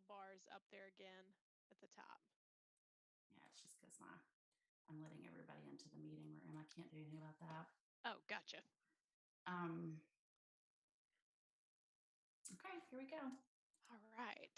bars up there again at the top. Yeah, it's just because I'm letting everybody into the meeting room. I can't do anything about that. Oh, gotcha. Okay, here we go. All right.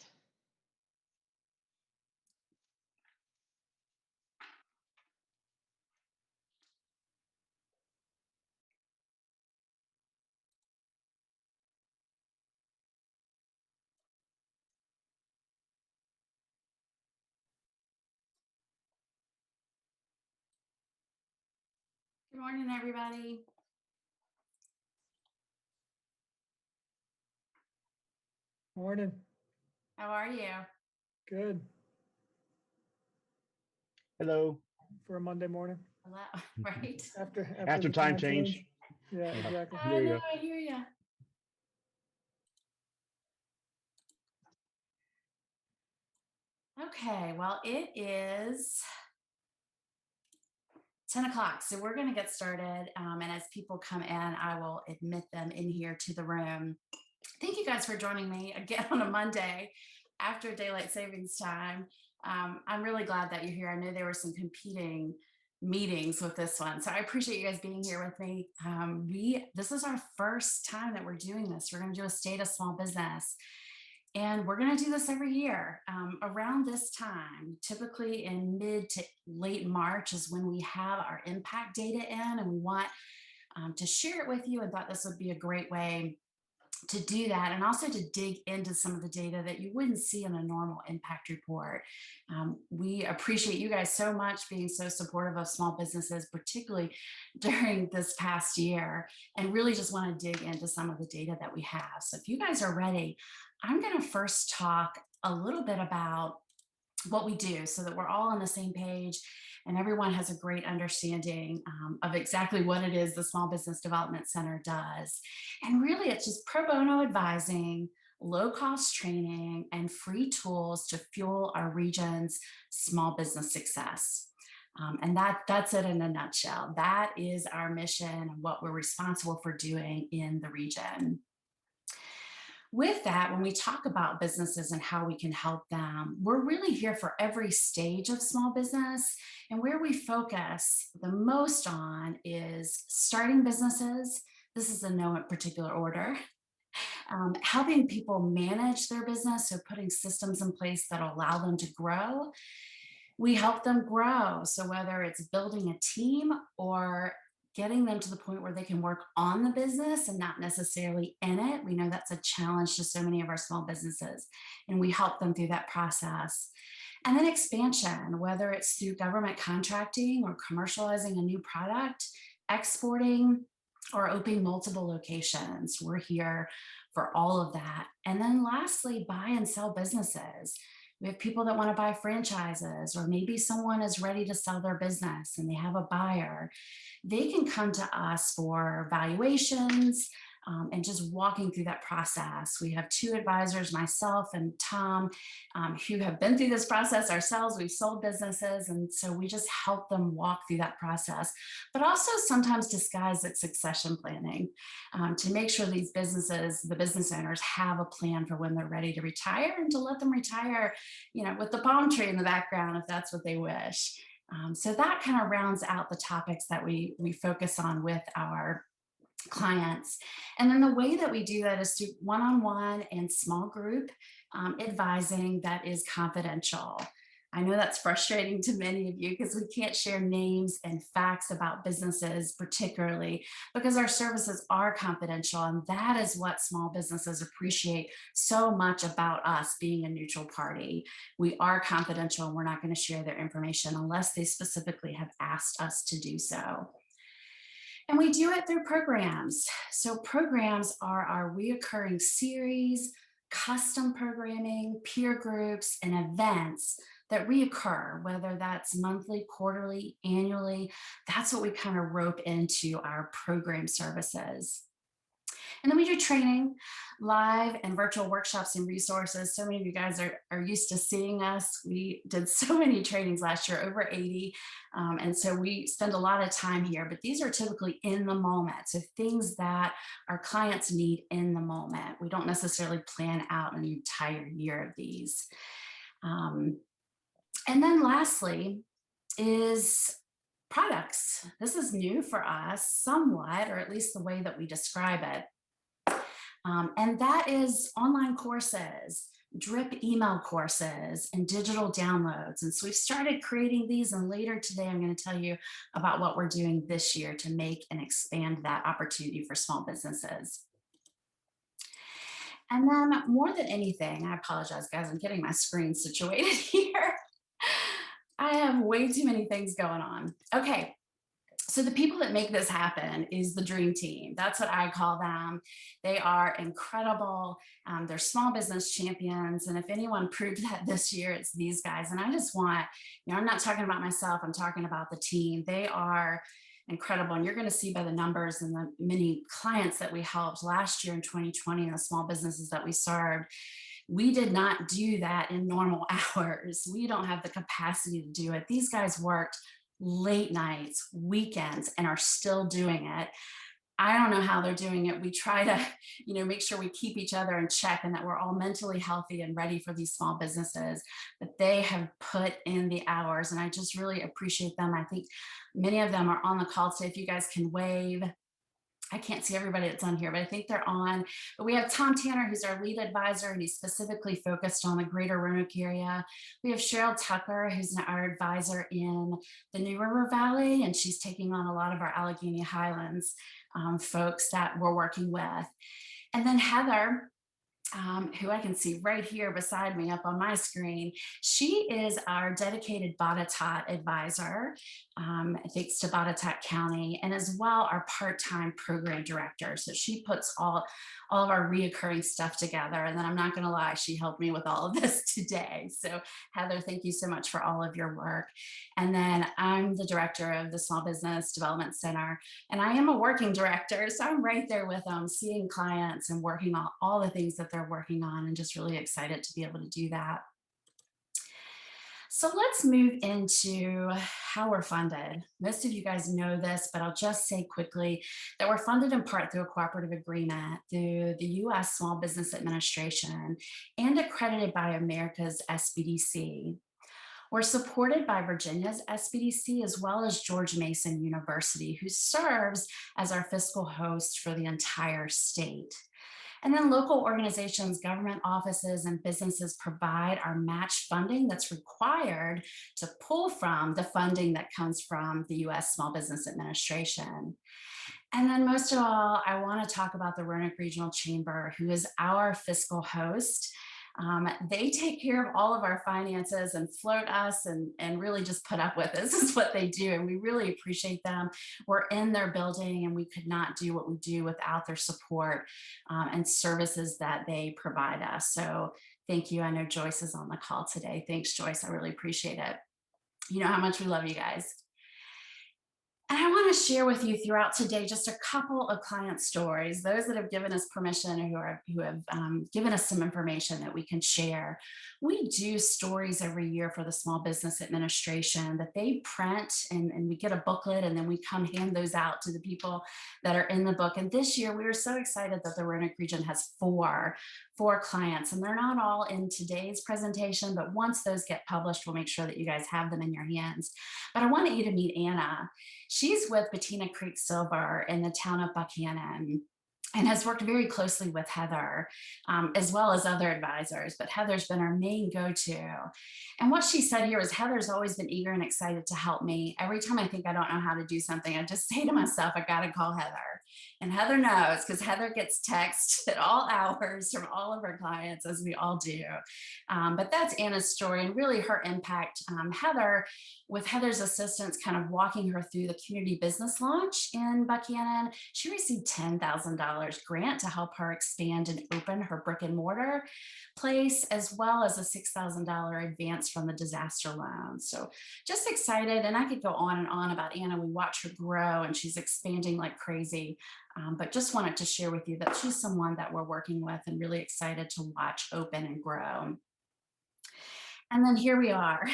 Good morning, everybody. Morning. How are you? Good. Hello. For a Monday morning. Hello. Right. After After the time change. Yeah, exactly. I know, I hear you. Okay, well, it is 10 o'clock, so we're going to get started. And as people come in, I will admit them in here to the room. Thank you guys for joining me again on a Monday after daylight savings time. I'm really glad that you're here. I know there were some competing meetings with this one, so I appreciate you guys being here with me. This is our first time that we're doing this. We're going to do a state of small business. And we're going to do this every year around this time, typically in mid to late March is when we have our impact data in, and we want to share it with you, and thought this would be a great way to do that, and also to dig into some of the data that you wouldn't see in a normal impact report. We appreciate you guys so much being so supportive of small businesses, particularly during this past year, and really just want to dig into some of the data that we have. So if you guys are ready, I'm going to first talk a little bit about what we do so that we're all on the same page and everyone has a great understanding of exactly what it is the Small Business Development Center does. And really, it's just pro bono advising, low-cost training, and free tools to fuel our region's small business success. And that's it in a nutshell. That is our mission and what we're responsible for doing in the region. With that, when we talk about businesses and how we can help them, we're really here for every stage of small business. And where we focus the most on is starting businesses. This is in no particular order. Helping people manage their business, so putting systems in place that allow them to grow. We help them grow. So whether it's building a team or getting them to the point where they can work on the business and not necessarily in it. We know that's a challenge to so many of our small businesses, and we help them through that process. And then expansion, whether it's through government contracting or commercializing a new product, exporting, or opening multiple locations. We're here for all of that. And then lastly, buy and sell businesses. We have people that want to buy franchises, or maybe someone is ready to sell their business and they have a buyer. They can come to us for valuations and just walking through that process. We have two advisors, myself and Tom, who have been through this process ourselves. We've sold businesses, and so we just help them walk through that process, but also sometimes disguise it succession planning to make sure these businesses, the business owners, have a plan for when they're ready to retire, and to let them retire, with the palm tree in the background if that's what they wish. So that kind of rounds out the topics that we focus on with our clients. And then the way that we do that is through one-on-one and small group advising that is confidential. I know that's frustrating to many of you because we can't share names and facts about businesses, particularly because our services are confidential. And that is what small businesses appreciate so much about us being a neutral party. We are confidential, and we're not going to share their information unless they specifically have asked us to do so. And we do it through programs. So programs are our reoccurring series, custom programming, peer groups, and events that reoccur, whether that's monthly, quarterly, annually. That's what we kind of rope into our program services. And then we do training, live and virtual workshops and resources. So many of you guys are used to seeing us. We did so many trainings last year, over 80. And so we spend a lot of time here, but these are typically in the moment. So things that our clients need in the moment. We don't necessarily plan out an entire year of these. Um, and then lastly is products. This is new for us somewhat, or at least the way that we describe it. And that is online courses, drip email courses, and digital downloads. And so we've started creating these. And later today, I'm going to tell you about what we're doing this year to make and expand that opportunity for small businesses. And then more than anything, I apologize, guys, I'm getting my screen situated here. I have way too many things going on. Okay, so the people that make this happen is the dream team. That's what I call them. They are incredible. They're small business champions. And if anyone proved that this year, it's these guys. And I just want, I'm not talking about myself, I'm talking about the team. They are incredible. And you're going to see by the numbers and the many clients that we helped last year in 2020 and the small businesses that we served. We did not do that in normal hours. We don't have the capacity to do it. These guys worked late nights, weekends, and are still doing it. I don't know how they're doing it. We try to, make sure we keep each other in check and that we're all mentally healthy and ready for these small businesses, but they have put in the hours and I just really appreciate them. I think many of them are on the call today. If you guys can wave. I can't see everybody that's on here, but I think they're on. But we have Tom Tanner, who's our lead advisor, and he's specifically focused on the greater Roanoke area. We have Cheryl Tucker, who's our advisor in the New River Valley, and she's taking on a lot of our Allegheny Highlands folks that we're working with. And then Heather, who I can see right here beside me up on my screen. She is our dedicated Botetourt advisor, thanks to Botetourt County, and as well our part-time program director. So she puts all of our reoccurring stuff together. And then I'm not going to lie, she helped me with all of this today. So Heather, thank you so much for all of your work. And then I'm the director of the Small Business Development Center, and I am a working director. So I'm right there with them, seeing clients and working on all the things that they're working on, and just really excited to be able to do that. So let's move into how we're funded. Most of you guys know this, but I'll just say quickly that we're funded in part through a cooperative agreement through the U.S. Small Business Administration and accredited by America's SBDC. We're supported by Virginia's SBDC as well as George Mason University, who serves as our fiscal host for the entire state. And then local organizations, government offices, and businesses provide our match funding that's required to pull from the funding that comes from the U.S. Small Business Administration. And then most of all, I want to talk about the Roanoke Regional Chamber, who is our fiscal host. They take care of all of our finances and float us and really just put up with us. This is what they do. And we really appreciate them. We're in their building and we could not do what we do without their support and services that they provide us. So thank you. I know Joyce is on the call today. Thanks, Joyce. I really appreciate it. You know how much we love you guys. And I want to share with you throughout today just a couple of client stories, those that have given us permission or who have given us some information that we can share. We do stories every year for the Small Business Administration that they print, and we get a booklet, and then we come hand those out to the people that are in the book. And this year we were so excited that the Roanoke region has four clients, and they're not all in today's presentation, but once those get published, we'll make sure that you guys have them in your hands. But I wanted you to meet Anna. She's with Bettina Creek Silver in the town of Buchanan and has worked very closely with Heather, as well as other advisors, but Heather's been our main go-to. And what she said here is Heather's always been eager and excited to help me. Every time I think I don't know how to do something, I just say to myself, I got to call Heather. And Heather knows, because Heather gets texts at all hours from all of her clients, as we all do. But that's Anna's story and really her impact. Heather, with Heather's assistance, kind of walking her through the community business launch in Buchanan, she received $10,000 grant to help her expand and open her brick and mortar place, as well as a $6,000 advance from the disaster loan. So just excited. And I could go on and on about Anna. We watch her grow and she's expanding like crazy. but just wanted to share with you that she's someone that we're working with and really excited to watch open and grow. And then here we are.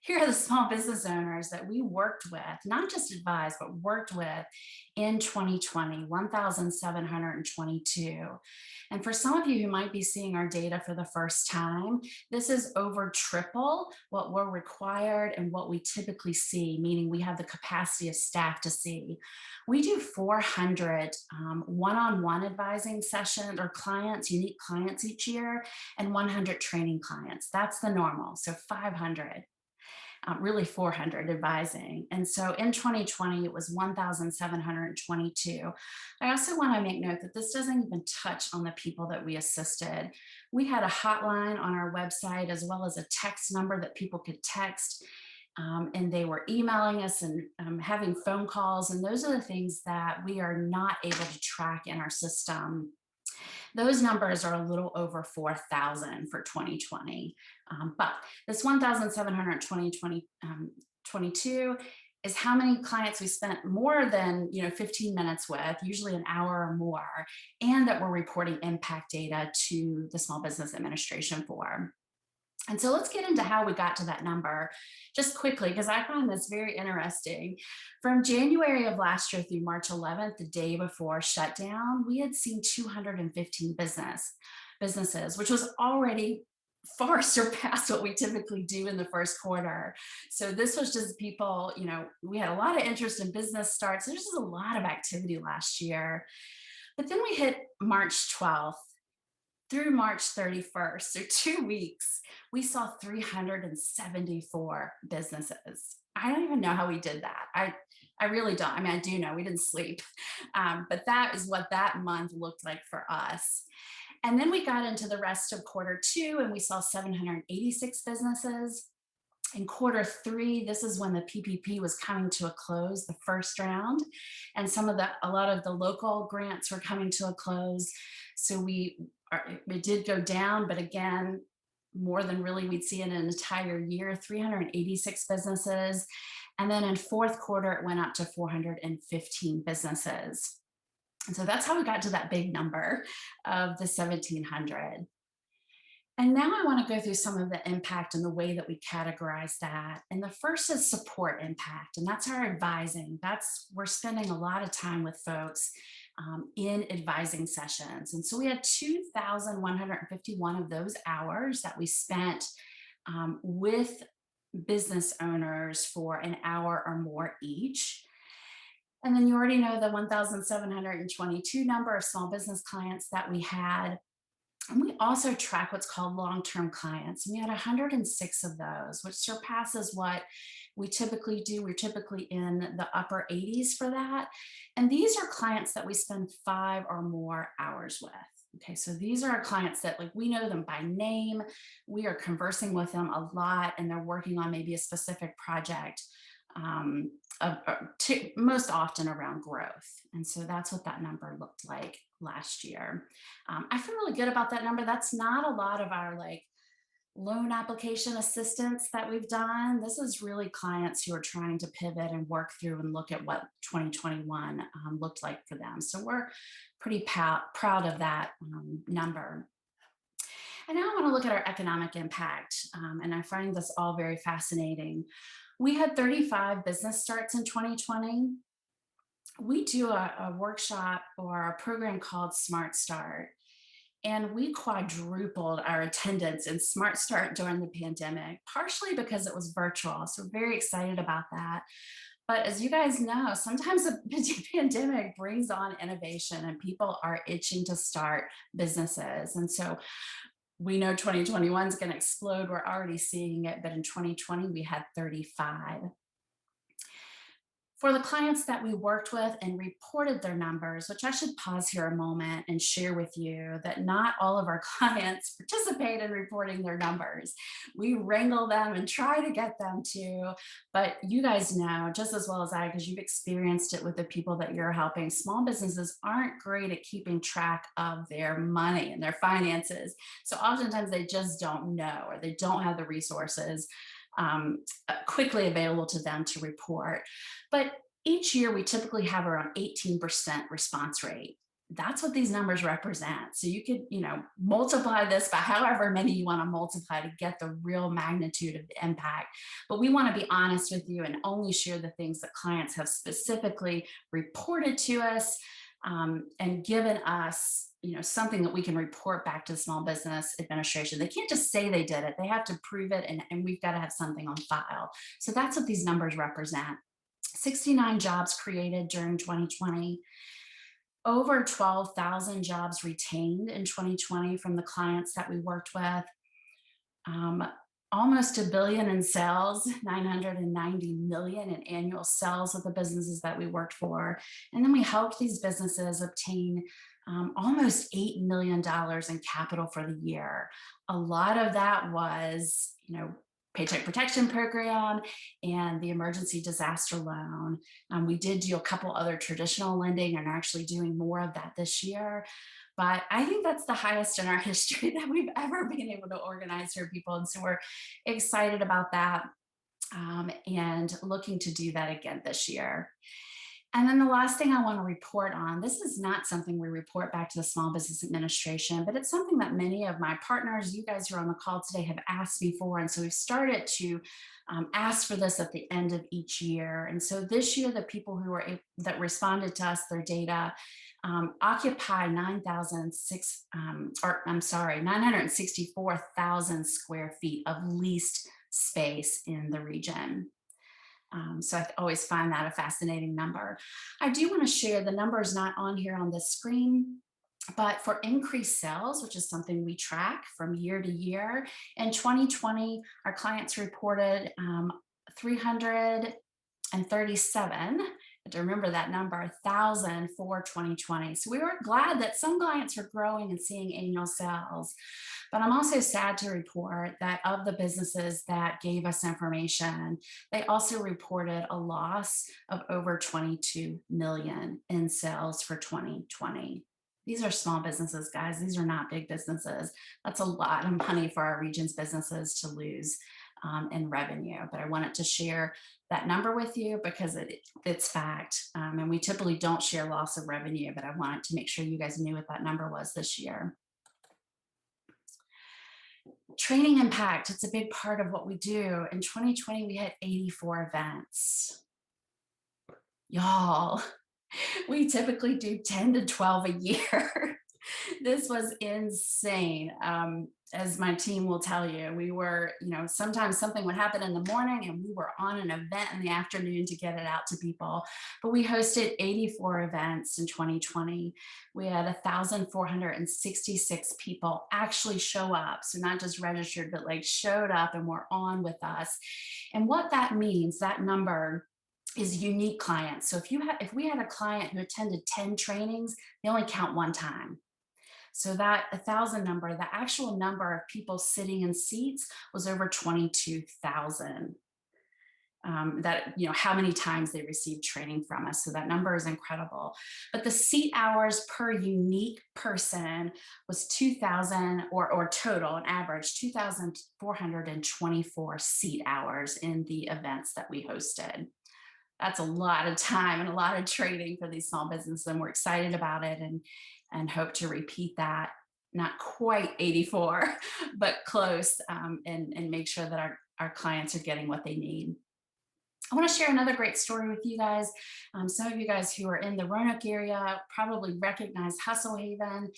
Here are the small business owners that we worked with, not just advised, but worked with in 2020, 1,722. And for some of you who might be seeing our data for the first time, this is over triple what we're required and what we typically see, meaning we have the capacity of staff to see. We do 400 one-on-one advising sessions or unique clients each year, and 100 training clients. That's the normal, so 500. Really 400 advising. And so in 2020, it was 1,722. I also want to make note that this doesn't even touch on the people that we assisted. We had a hotline on our website as well as a text number that people could text. And they were emailing us and having phone calls. And those are the things that we are not able to track in our system. Those numbers are a little over 4,000 for 2020. But this 1,722 is how many clients we spent more than 15 minutes with, usually an hour or more, and that we're reporting impact data to the Small Business Administration for. And so let's get into how we got to that number just quickly, because I find this very interesting. From January of last year through March 11th, the day before shutdown, we had seen 215 businesses, which was already far surpassed what we typically do in the first quarter. So this was just people, we had a lot of interest in business starts. There's just a lot of activity last year. But then we hit March 12th. Through March 31st, so 2 weeks, we saw 374 businesses. I don't even know how we did that. I really don't. I mean, I do know we didn't sleep, but that is what that month looked like for us. And then we got into the rest of quarter two and we saw 786 businesses. In quarter three, this is when the PPP was coming to a close, the first round, and a lot of the local grants were coming to a close. So it did go down, but again, more than really we'd see in an entire year, 386 businesses. And then in fourth quarter, it went up to 415 businesses. And so that's how we got to that big number of the 1,700. And now I want to go through some of the impact and the way that we categorize that. And the first is support impact, and that's our advising. We're spending a lot of time with folks in advising sessions. And so we had 2,151 of those hours that we spent with business owners for an hour or more each. And then you already know the 1,722 number of small business clients that we had. And we also track what's called long-term clients. And we had 106 of those, which surpasses what we typically do. We're typically in the upper 80s for that. And these are clients that we spend 5 or more hours with. Okay, so these are our clients that we know them by name. We are conversing with them a lot and they're working on maybe a specific project, most often around growth. And so that's what that number looked like last year. I feel really good about that number. That's not a lot of our loan application assistance that we've done. This is really clients who are trying to pivot and work through and look at what 2021 looked like for them. So we're pretty proud of that number. And now I want to look at our economic impact. And I find this all very fascinating. We had 35 business starts in 2020. We do a workshop or a program called Smart Start. And we quadrupled our attendance in Smart Start during the pandemic, partially because it was virtual. So we're very excited about that. But as you guys know, sometimes a pandemic brings on innovation and people are itching to start businesses. And so we know 2021 is going to explode. We're already seeing it, but in 2020, we had 35. For the clients that we worked with and reported their numbers, which I should pause here a moment and share with you that not all of our clients participate in reporting their numbers. We wrangle them and try to get them to, but you guys know just as well as I, because you've experienced it with the people that you're helping, small businesses aren't great at keeping track of their money and their finances. So oftentimes they just don't know, or they don't have the resources quickly available to them to report. But Each year, we typically have around 18% response rate. That's what these numbers represent. So you could, multiply this by however many you want to multiply to get the real magnitude of the impact. But we want to be honest with you and only share the things that clients have specifically reported to us, and given us, something that we can report back to the Small Business Administration. They can't just say they did it; they have to prove it, and we've got to have something on file. So that's what these numbers represent. 69 jobs created during 2020. Over 12,000 jobs retained in 2020 from the clients that we worked with. Almost $1 billion in sales, 990 million in annual sales with the businesses that we worked for. And then we helped these businesses obtain almost $8 million in capital for the year. A lot of that was, Paycheck Protection Program and the emergency disaster loan. We did do a couple other traditional lending and are actually doing more of that this year. But I think that's the highest in our history that we've ever been able to organize for people. And so we're excited about that, and looking to do that again this year. And then the last thing I want to report on, this is not something we report back to the Small Business Administration, but it's something that many of my partners, you guys who are on the call today, have asked me for. And so we've started to ask for this at the end of each year. And so this year, the people who were that responded to us, their data, occupy 964,000 square feet of leased space in the region. So I always find that a fascinating number. I do want to share, the number is not on here on the screen, but for increased sales, which is something we track from year to year, in 2020, our clients reported 337, to remember that number, 1,000 for 2020. So we were glad that some clients were growing and seeing annual sales. But I'm also sad to report that of the businesses that gave us information, they also reported a loss of over 22 million in sales for 2020. These are small businesses, guys. These are not big businesses. That's a lot of money for our region's businesses to lose in revenue. But I wanted to share that number with you because it's fact. And we typically don't share loss of revenue, but I wanted to make sure you guys knew what that number was this year. Training impact, it's a big part of what we do. In 2020, we had 84 events. Y'all, we typically do 10 to 12 a year. This was insane. As my team will tell you, we were, sometimes something would happen in the morning and we were on an event in the afternoon to get it out to people. But we hosted 84 events in 2020. We had 1,466 people actually show up. So not just registered, but like showed up and were on with us. And what that means, that number is unique clients. So if we had a client who attended 10 trainings, they only count one time. So that 1,000 number, the actual number of people sitting in seats was over 22,000. How many times they received training from us. So that number is incredible. But the seat hours per unique person was 2,000 or total, an average 2,424 seat hours in the events that we hosted. That's a lot of time and a lot of training for these small businesses. And we're excited about it and hope to repeat that, not quite 84, but close, and make sure that our clients are getting what they need. I want to share another great story with you guys. Some of you guys who are in the Roanoke area probably recognize Hustle Haven.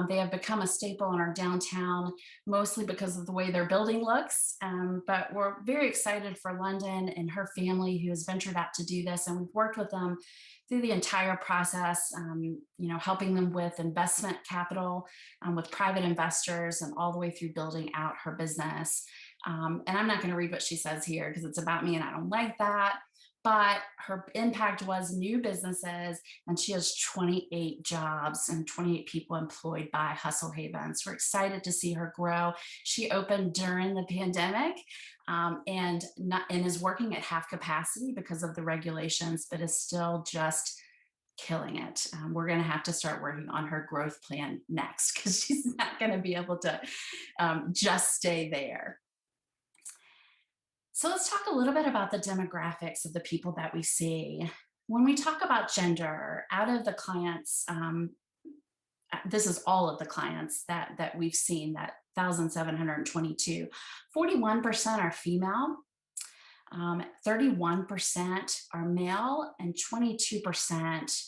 They have become a staple in our downtown, mostly because of the way their building looks. But we're very excited for London and her family who has ventured out to do this. And we've worked with them through the entire process, helping them with investment capital, with private investors, and all the way through building out her business. And I'm not going to read what she says here because it's about me and I don't like that. But her impact was new businesses, and she has 28 jobs and 28 people employed by Hustle Haven. So we're excited to see her grow. She opened during the pandemic, and is working at half capacity because of the regulations, but is still just killing it. We're going to have to start working on her growth plan next because she's not going to be able to just stay there. So let's talk a little bit about the demographics of the people that we see. When we talk about gender, out of the clients, this is all of the clients that we've seen, that 1,722, 41% are female, 31% are male, and 22%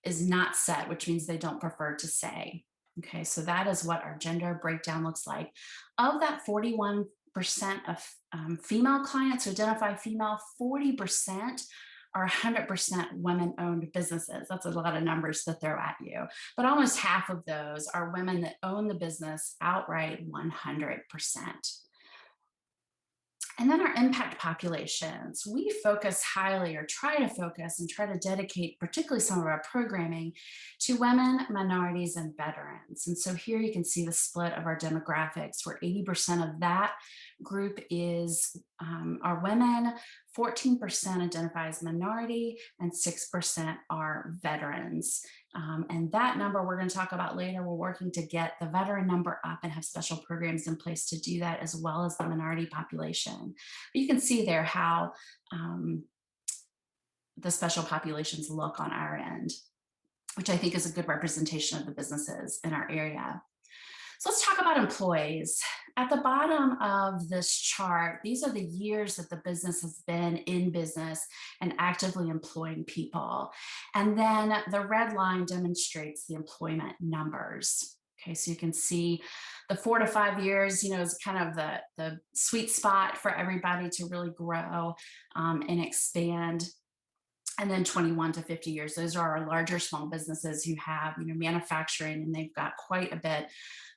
is not set, which means they don't prefer to say. Okay, so that is what our gender breakdown looks like. Of that 41% of female clients who identify female, 40% are 100% women-owned businesses. That's a lot of numbers to throw at you. But almost half of those are women that own the business outright 100%. And then our impact populations, we focus highly, or try to focus and try to dedicate particularly some of our programming to women, minorities, and veterans. And so here you can see the split of our demographics, where 80% of that group are women, 14% identify as minority, and 6% are veterans. And that number we're going to talk about later. We're working to get the veteran number up and have special programs in place to do that, as well as the minority population. But you can see there how the special populations look on our end, which I think is a good representation of the businesses in our area. So let's talk about employees. At the bottom of this chart, these are the years that the business has been in business and actively employing people. And then the red line demonstrates the employment numbers. Okay, so you can see the 4 to 5 years, is kind of the sweet spot for everybody to really grow and expand. And then 21 to 50 years, those are our larger small businesses who have, manufacturing, and they've got quite a bit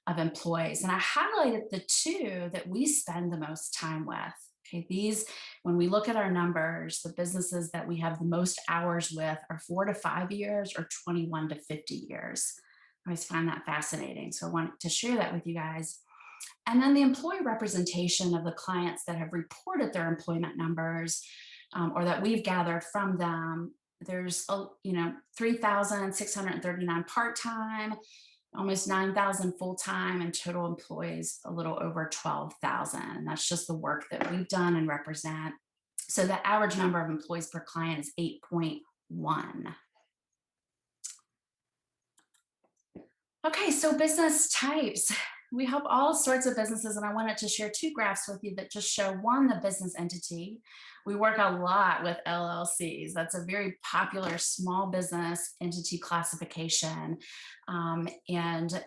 of employees. And I highlighted the two that we spend the most time with. Okay, these, when we look at our numbers, the businesses that we have the most hours with are 4 to 5 years or 21 to 50 years. I always find that fascinating. So I wanted to share that with you guys. And then the employee representation of the clients that have reported their employment numbers, or that we've gathered from them. There's 3,639 part-time, almost 9,000 full-time, and total employees a little over 12,000. And that's just the work that we've done and represent. So the average number of employees per client is 8.1. Okay, so business types. We help all sorts of businesses, and I wanted to share 2 graphs with you that just show, one, the business entity. We work a lot with LLCs. That's a very popular small business entity classification. And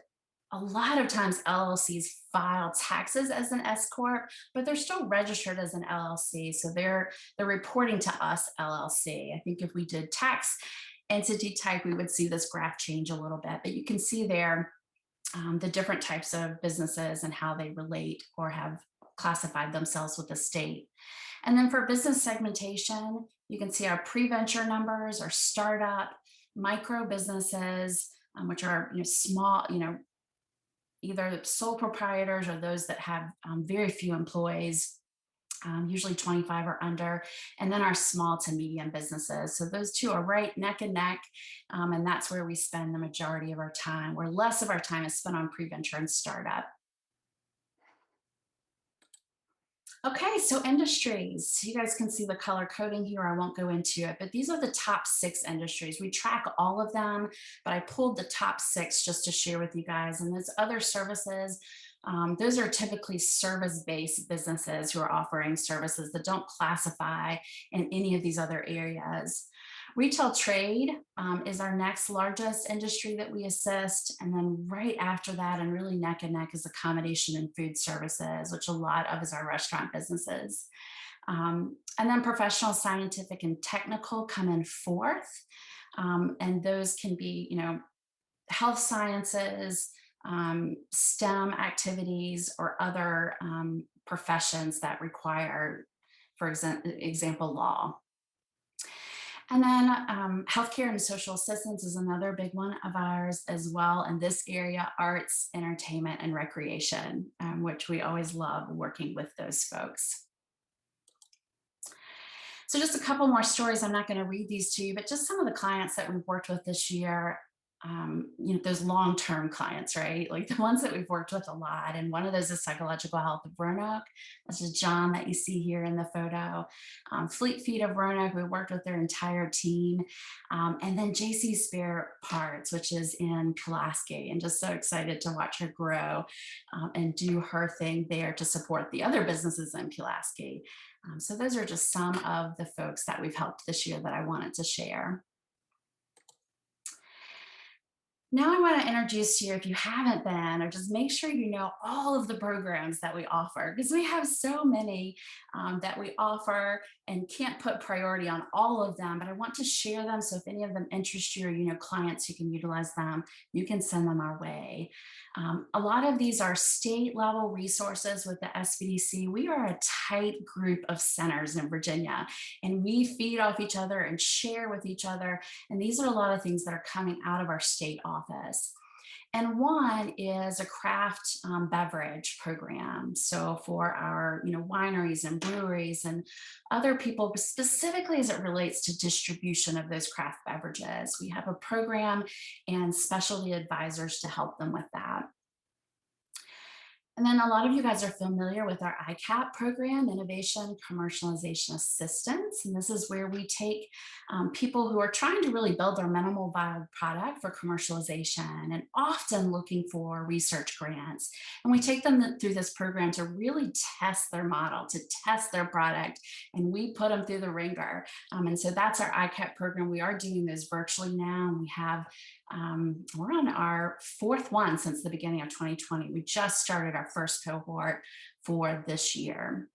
a lot of times LLCs file taxes as an S Corp, but they're still registered as an LLC. So they're reporting to us LLC. I think if we did tax entity type, we would see this graph change a little bit, but you can see there the different types of businesses and how they relate or have classified themselves with the state. And then for business segmentation, you can see our pre-venture numbers, our startup, micro businesses, which are small, either sole proprietors or those that have very few employees, usually 25 or under, and then our small to medium businesses. So those two are right neck and neck, and that's where we spend the majority of our time, where less of our time is spent on pre-venture and startup. Okay, so industries. You guys can see the color coding here. I won't go into it, but these are the top 6 industries. We track all of them, but I pulled the top 6 just to share with you guys. And there's other services. Those are typically service-based businesses who are offering services that don't classify in any of these other areas. Retail trade is our next largest industry that we assist. And then right after that, and really neck and neck, is accommodation and food services, which a lot of is our restaurant businesses. And then professional, scientific, and technical come in 4th. And those can be, health sciences, STEM activities, or other professions that require, for example, law. And then healthcare and social assistance is another big one of ours as well. In this area, arts, entertainment, and recreation, which we always love working with those folks. So just a couple more stories. I'm not going to read these to you, but just some of the clients that we've worked with this year. those long-term clients, right? Like the ones that we've worked with a lot. And one of those is Psychological Health of Roanoke. This is John that you see here in the photo. Fleet Feet of Roanoke, we worked with their entire team. And then JC Spare Parts, which is in Pulaski, and just so excited to watch her grow and do her thing there to support the other businesses in Pulaski. So those are just some of the folks that we've helped this year that I wanted to share. Now I want to introduce you, if you haven't been, or just make sure you know all of the programs that we offer, because we have so many that we offer and can't put priority on all of them, but I want to share them. So if any of them interest you, or clients who can utilize them, you can send them our way. A lot of these are state level resources with the SBDC. We are a tight group of centers in Virginia, and we feed off each other and share with each other. And these are a lot of things that are coming out of our state office. And one is a craft beverage program. So for our wineries and breweries and other people, specifically as it relates to distribution of those craft beverages, we have a program and specialty advisors to help them with that. And then a lot of you guys are familiar with our ICAP program, Innovation Commercialization Assistance. And this is where we take people who are trying to really build their minimal viable product for commercialization and often looking for research grants. And we take them through this program to really test their model, to test their product, and we put them through the ringer. And so that's our ICAP program. We are doing those virtually now. And we have we're on our fourth one since the beginning of 2020. We just started our first cohort for this year.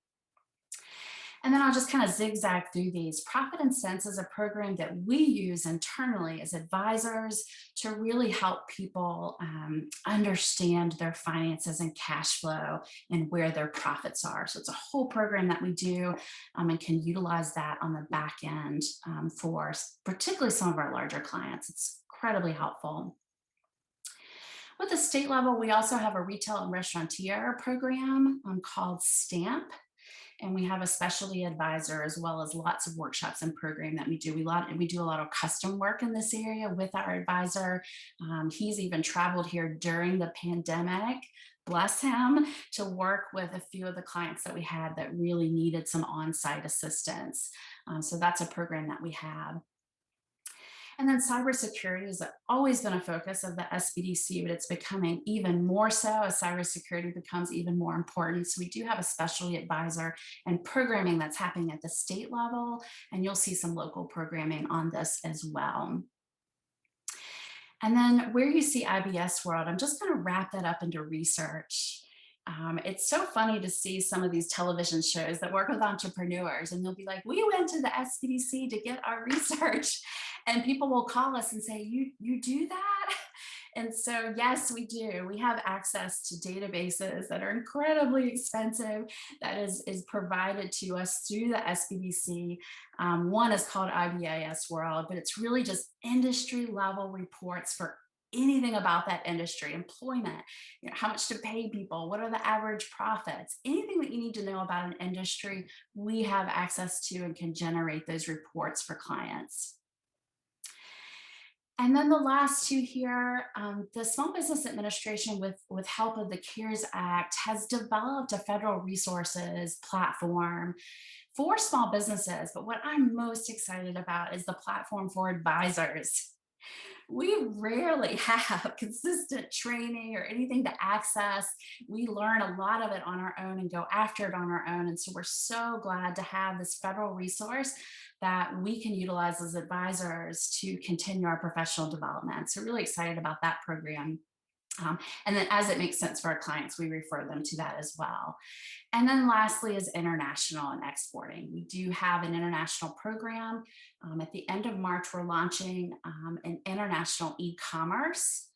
And then I'll just kind of zigzag through these. Profit and Sense is a program that we use internally as advisors to really help people understand their finances and cash flow and where their profits are. So it's a whole program that we do and can utilize that on the back end for particularly some of our larger clients. It's incredibly helpful. With the state level, we also have a retail and restaurateur program called STAMP. And we have a specialty advisor as well as lots of workshops and program that we do. We do a lot of custom work in this area with our advisor. He's even traveled here during the pandemic, bless him, to work with a few of the clients that we had that really needed some on-site assistance. So that's a program that we have. And then cybersecurity has always been a focus of the SBDC, but it's becoming even more so as cybersecurity becomes even more important. So we do have a specialty advisor and programming that's happening at the state level, and you'll see some local programming on this as well. And then where you see IBS World, I'm just going to wrap that up into research. It's so funny to see some of these television shows that work with entrepreneurs, and they'll be like, we went to the SBDC to get our research, and people will call us and say, you do that? And so, yes, we do. We have access to databases that are incredibly expensive that is provided to us through the SBDC. One is called IBIS World, but it's really just industry level reports for anything about that industry, employment, how much to pay people, what are the average profits, anything that you need to know about an industry, we have access to and can generate those reports for clients. And then the last two here, the Small Business Administration with help of the CARES Act has developed a federal resources platform for small businesses. But what I'm most excited about is the platform for advisors. We rarely have consistent training or anything to access. We learn a lot of it on our own and go after it on our own. And so we're so glad to have this federal resource that we can utilize as advisors to continue our professional development. So really excited about that program. And then as it makes sense for our clients, we refer them to that as well. And then lastly is international and exporting. We do have an international program. At the end of March, we're launching an international e-commerce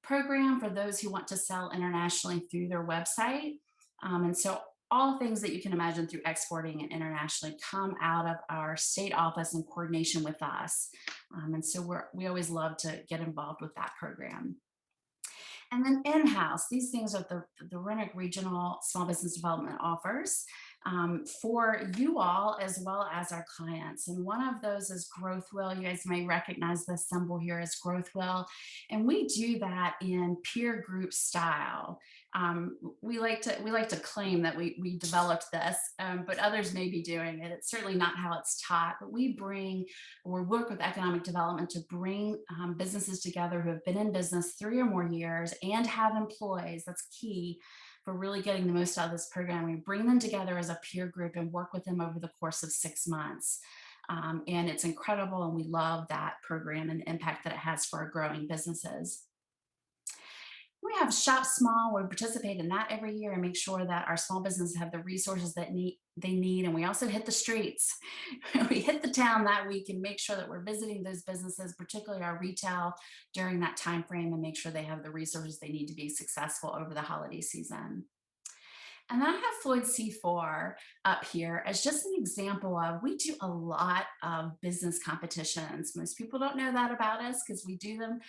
program for those who want to sell internationally through their website. And so all things that you can imagine through exporting and internationally come out of our state office in coordination with us. And so we always love to get involved with that program. And then in-house, these things are the Roanoke Regional Small Business Development offers. for you all as well as our clients. And one of those is Growth Wheel. You guys may recognize this symbol here as Growth Wheel. And we do that in peer group style. We like to claim that we developed this, but others may be doing it. It's certainly not how it's taught, but we work with economic development to bring businesses together who have been in business 3 or more years and have employees. That's key for really getting the most out of this program. We bring them together as a peer group and work with them over the course of 6 months. And it's incredible, and we love that program and the impact that it has for our growing businesses. We have Shop Small. We participate in that every year and make sure that our small businesses have the resources that they need. And we also hit the streets. We hit the town that week and make sure that we're visiting those businesses, particularly our retail, during that time frame, and make sure they have the resources they need to be successful over the holiday season. And then I have Floyd C4 up here as just an example of, we do a lot of business competitions. Most people don't know that about us because we do them,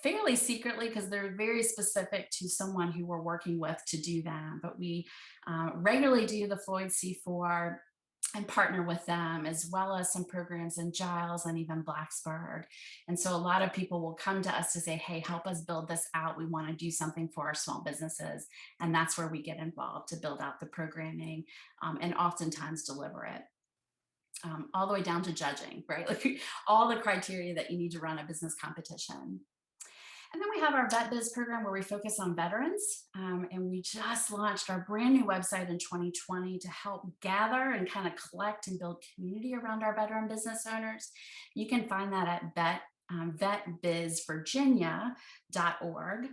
fairly secretly, because they're very specific to someone who we're working with to do them. But we regularly do the Floyd C4 and partner with them, as well as some programs in Giles and even Blacksburg. And so a lot of people will come to us to say, hey, help us build this out. We want to do something for our small businesses. And that's where we get involved to build out the programming and oftentimes deliver it. All the way down to judging, right? Like all the criteria that you need to run a business competition. And then we have our Vet Biz program where we focus on veterans. And we just launched our brand new website in 2020 to help gather and kind of collect and build community around our veteran business owners. You can find that at vetbizvirginia.org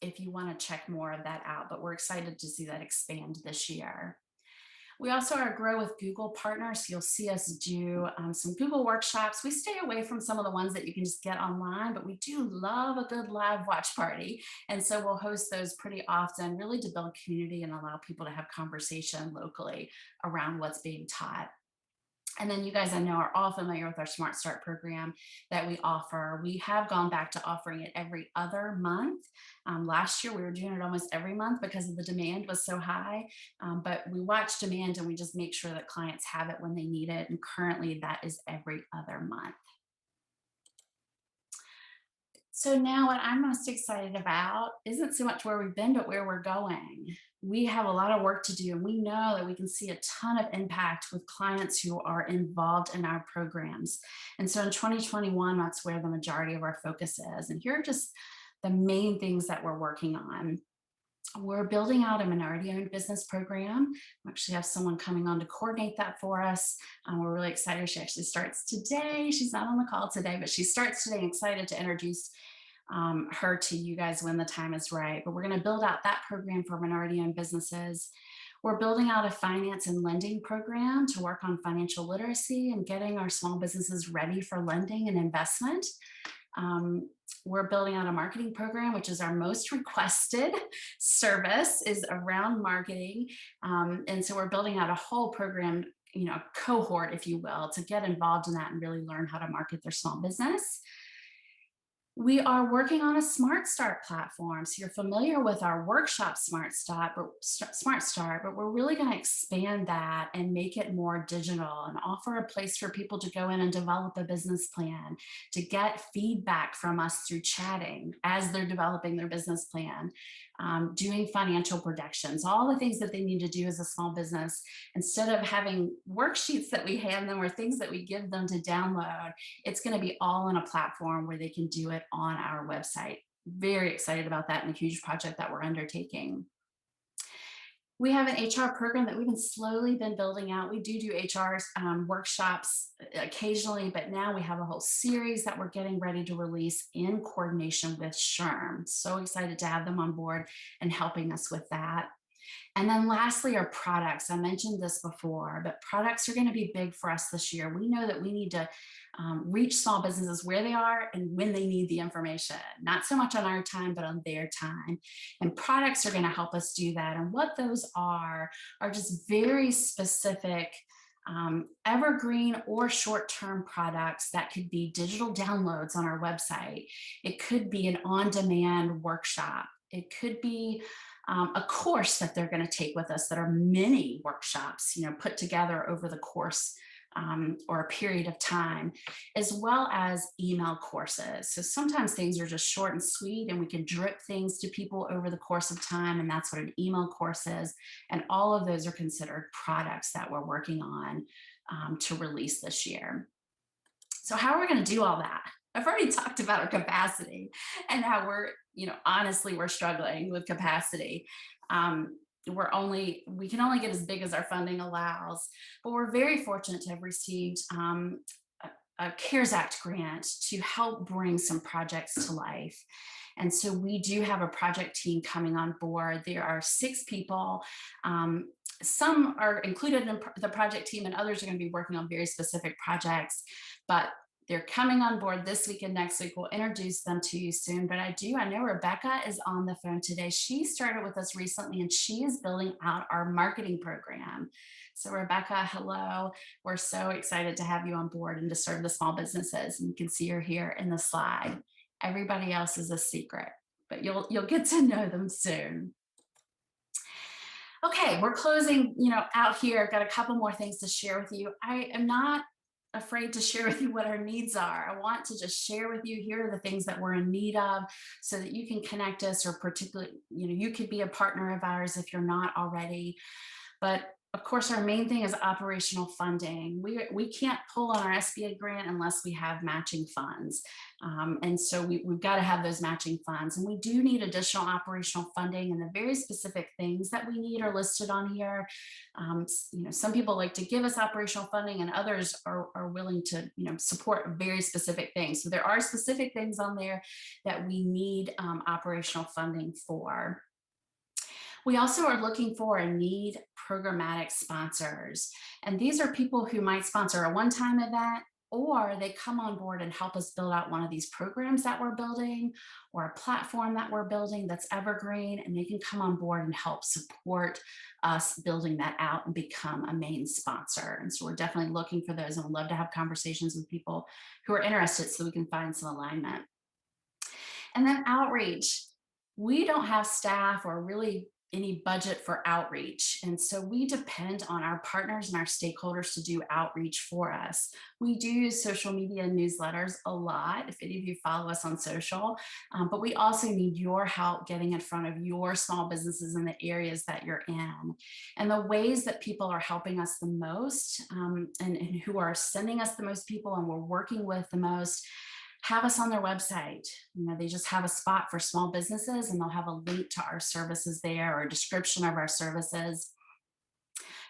if you want to check more of that out. But we're excited to see that expand this year. We also are a Grow with Google partner, so you'll see us do some Google workshops. We stay away from some of the ones that you can just get online, but we do love a good live watch party. And so we'll host those pretty often, really to build community and allow people to have conversation locally around what's being taught. And then you guys, I know, are all familiar with our Smart Start program that we offer. We have gone back to offering it every other month. Last year, we were doing it almost every month because the demand was so high. But we watch demand and we just make sure that clients have it when they need it. And currently, that is every other month. So now what I'm most excited about isn't so much where we've been, but where we're going. We have a lot of work to do, and we know that we can see a ton of impact with clients who are involved in our programs. And so in 2021, that's where the majority of our focus is. And here are just the main things that we're working on. We're building out a minority-owned business program. We actually have someone coming on to coordinate that for us. We're really excited. She actually starts today. She's not on the call today, but she starts today. Excited to introduce her to you guys when the time is right. But we're going to build out that program for minority-owned businesses. We're building out a finance and lending program to work on financial literacy and getting our small businesses ready for lending and investment. We're building out a marketing program, which is our most requested service, is around marketing. And so we're building out a whole program, cohort, if you will, to get involved in that and really learn how to market their small business. We are working on a Smart Start platform. So you're familiar with our workshop Smart Start, but we're really going to expand that and make it more digital and offer a place for people to go in and develop a business plan, to get feedback from us through chatting as they're developing their business plan, doing financial projections, all the things that they need to do as a small business. Instead of having worksheets that we hand them or things that we give them to download, it's going to be all in a platform where they can do it on our website. Very excited about that and a huge project that we're undertaking. We have an HR program that we've slowly been building out. We do HR workshops occasionally, but now we have a whole series that we're getting ready to release in coordination with SHRM. So excited to have them on board and helping us with that. And then lastly, our products. I mentioned this before, but products are going to be big for us this year. We know that we need to reach small businesses where they are and when they need the information, not so much on our time, but on their time. And products are going to help us do that. And what those are just very specific evergreen or short-term products that could be digital downloads on our website. It could be an on-demand workshop. It could be a course that they're going to take with us that are mini workshops, put together over the course or a period of time, as well as email courses. So sometimes things are just short and sweet, and we can drip things to people over the course of time. And that's what an email course is. And all of those are considered products that we're working on to release this year. So how are we going to do all that? I've already talked about our capacity and how honestly, we're struggling with capacity. We can only get as big as our funding allows, but we're very fortunate to have received a CARES Act grant to help bring some projects to life. And so we do have a project team coming on board. There are 6 people. Some are included in the project team, and others are going to be working on very specific projects, but they're coming on board this week and next week. We'll introduce them to you soon, but I know Rebecca is on the phone today. She started with us recently, and she is building out our marketing program. So Rebecca, hello. We're so excited to have you on board and to serve the small businesses. And you can see her here in the slide. Everybody else is a secret, but you'll get to know them soon. Okay, we're closing, out here. I've got a couple more things to share with you. I am not afraid to share with you what our needs are. I want to just share with you, here are the things that we're in need of, so that you can connect us, or particularly, you could be a partner of ours if you're not already. But of course, our main thing is operational funding. We can't pull on our SBA grant unless we have matching funds. And so we've got to have those matching funds. And we do need additional operational funding, and the very specific things that we need are listed on here. Some people like to give us operational funding, and others are willing to support very specific things. So there are specific things on there that we need operational funding for. We also are looking for and need programmatic sponsors. And these are people who might sponsor a one-time event, or they come on board and help us build out one of these programs that we're building, or a platform that we're building that's evergreen, and they can come on board and help support us building that out and become a main sponsor. And so we're definitely looking for those, and would love to have conversations with people who are interested so we can find some alignment. And then outreach. We don't have staff or really any budget for outreach. And so we depend on our partners and our stakeholders to do outreach for us. We do use social media and newsletters a lot, if any of you follow us on social, but we also need your help getting in front of your small businesses in the areas that you're in. And the ways that people are helping us the most, and who are sending us the most people and we're working with the most, have us on their website. They just have a spot for small businesses, and they'll have a link to our services there, or a description of our services.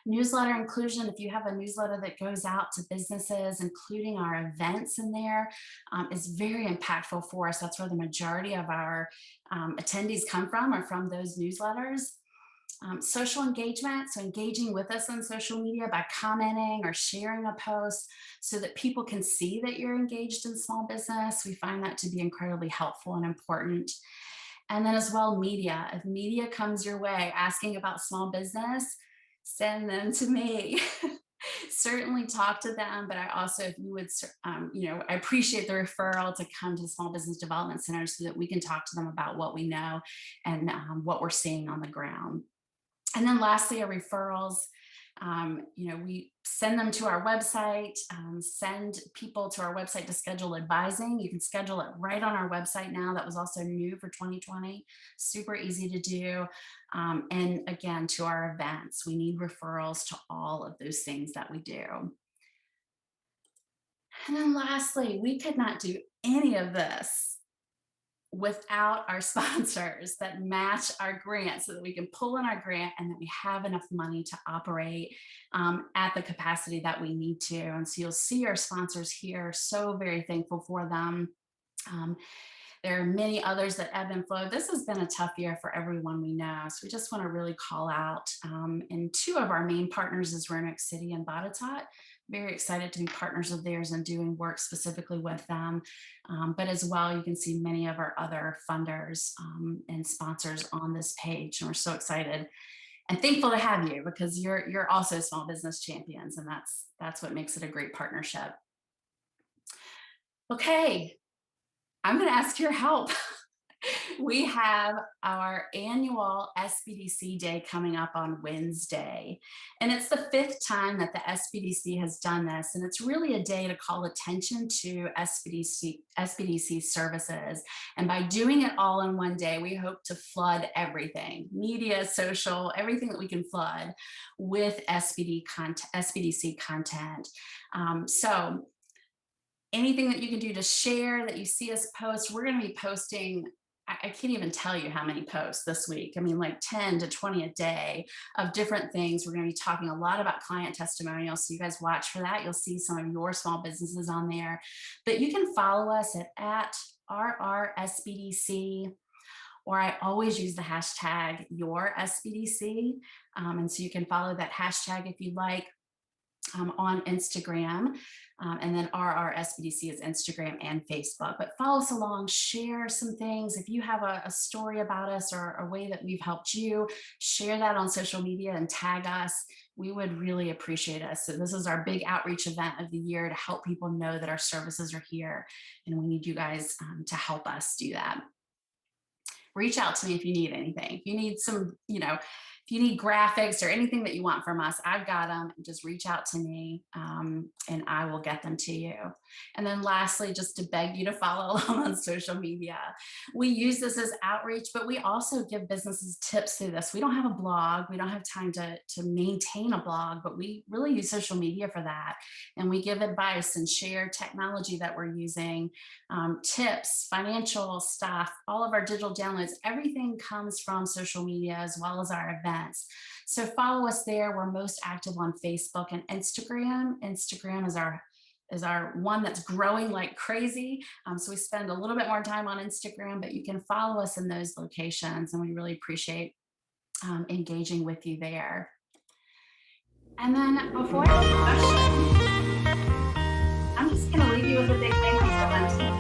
Newsletter inclusion. If you have a newsletter that goes out to businesses, including our events in there, is very impactful for us. That's where the majority of our attendees come from, are from those newsletters. Social engagement, so engaging with us on social media by commenting or sharing a post so that people can see that you're engaged in small business. We find that to be incredibly helpful and important. And then as well, media. If media comes your way asking about small business, send them to me. Certainly talk to them, but I also, if you would, I appreciate the referral to come to the Small Business Development Center so that we can talk to them about what we know and what we're seeing on the ground. And then lastly, our referrals. We send them to our website, send people to our website to schedule advising. You can schedule it right on our website now. That was also new for 2020. Super easy to do. And again, to our events, we need referrals to all of those things that we do. And then lastly, we could not do any of this without our sponsors that match our grant, so that we can pull in our grant and that we have enough money to operate at the capacity that we need to. And so you'll see our sponsors here. So very thankful for them. There are many others that ebb and flow. This has been a tough year for everyone we know. So we just want to really call out. And 2 of our main partners is Roanoke City and Botetourt. Very excited to be partners of theirs and doing work specifically with them. But as well, you can see many of our other funders and sponsors on this page. And we're so excited and thankful to have you, because you're also small business champions, and that's what makes it a great partnership. Okay, I'm going to ask your help. We have our annual SBDC Day coming up on Wednesday. And it's the 5th time that the SBDC has done this. And it's really a day to call attention to SBDC services. And by doing it all in one day, we hope to flood everything, media, social, everything that we can flood with SBDC content. So anything that you can do to share that you see us post, we're going to be posting. I can't even tell you how many posts this week. I mean, like 10 to 20 a day of different things. We're going to be talking a lot about client testimonials. So you guys watch for that. You'll see some of your small businesses on there. But you can follow us at RRSBDC, or I always use the hashtag YourSBDC. And so you can follow that hashtag if you'd like. On Instagram, and then RRSBDC is Instagram and Facebook. But follow us along, share some things. If you have a story about us or a way that we've helped you, share that on social media and tag us. We would really appreciate it. So this is our big outreach event of the year to help people know that our services are here, and we need you guys to help us do that. Reach out to me if you need anything. If you need some, if you need graphics or anything that you want from us, I've got them. Just reach out to me and I will get them to you. And then lastly, just to beg you to follow along on social media. We use this as outreach, but we also give businesses tips through this. We don't have a blog. We don't have time to maintain a blog, but we really use social media for that. And we give advice and share technology that we're using, tips, financial stuff, all of our digital downloads, everything comes from social media as well as our events. So follow us there. We're most active on Facebook and Instagram. Instagram is our one that's growing like crazy. So we spend a little bit more time on Instagram, but you can follow us in those locations, and we really appreciate engaging with you there. And then before I have a question, I'm just going to leave you with a big thank you for my team.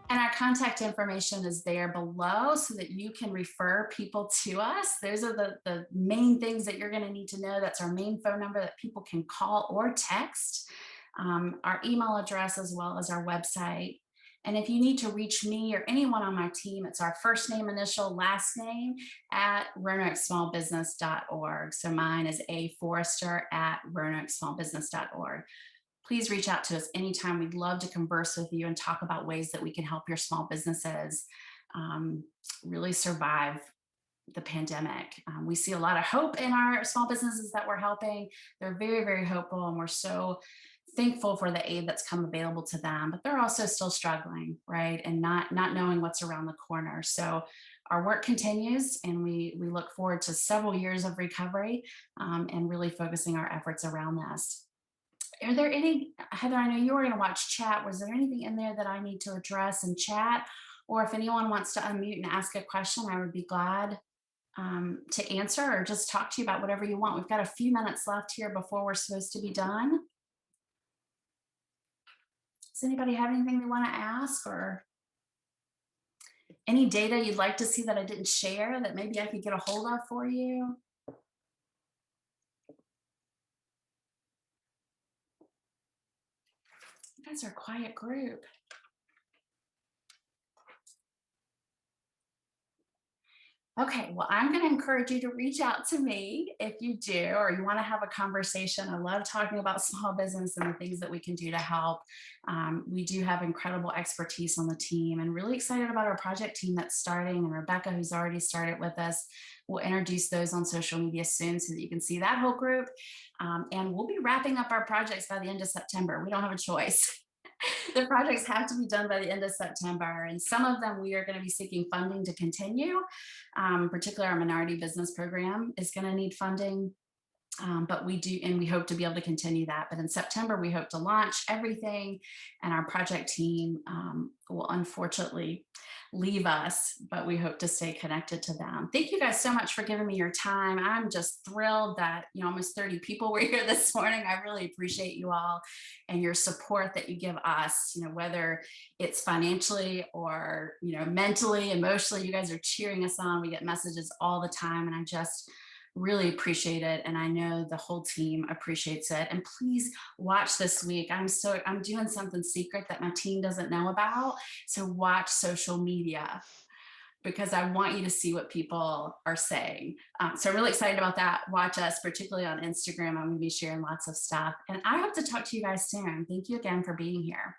And our contact information is there below so that you can refer people to us. Those are the main things that you're going to need to know. That's our main phone number that people can call or text, our email address, as well as our website. And if you need to reach me or anyone on my team, it's our first name, initial, last name at roanoksmallbusiness.org. So mine is A Forrester at roanoksmallbusiness.org. Please reach out to us anytime. We'd love to converse with you and talk about ways that we can help your small businesses really survive the pandemic. We see a lot of hope in our small businesses that we're helping. They're very, very hopeful, and we're so thankful for the aid that's come available to them, but they're also still struggling, right? And not knowing what's around the corner. So our work continues, and we look forward to several years of recovery and really focusing our efforts around this. Are there any, Heather, I know you were going to watch chat. Was there anything in there that I need to address in chat? Or if anyone wants to unmute and ask a question, I would be glad to answer or just talk to you about whatever you want. We've got a few minutes left here before we're supposed to be done. Does anybody have anything they want to ask, or any data you'd like to see that I didn't share that maybe I could get a hold of for you? You guys are a quiet group. Okay, well, I'm going to encourage you to reach out to me if you do, or you want to have a conversation. I love talking about small business and the things that we can do to help. We do have incredible expertise on the team, and really excited about our project team that's starting, and Rebecca, who's already started with us. We'll introduce those on social media soon so that you can see that whole group. And we'll be wrapping up our projects by the end of September. We don't have a choice. The projects have to be done by the end of September, and some of them we are going to be seeking funding to continue. Particularly our minority business program is going to need funding, but we do, and we hope to be able to continue that. But in September, we hope to launch everything, and our project team will unfortunately leave us, but we hope to stay connected to them. Thank you guys so much for giving me your time. I'm just thrilled that, almost 30 people were here this morning. I really appreciate you all and your support that you give us, whether it's financially or, mentally, emotionally. You guys are cheering us on. We get messages all the time, and I just really appreciate it. And I know the whole team appreciates it. And please watch this week. I'm doing something secret that my team doesn't know about. So watch social media because I want you to see what people are saying. So I'm really excited about that. Watch us, particularly on Instagram. I'm going to be sharing lots of stuff. And I hope to talk to you guys soon. Thank you again for being here.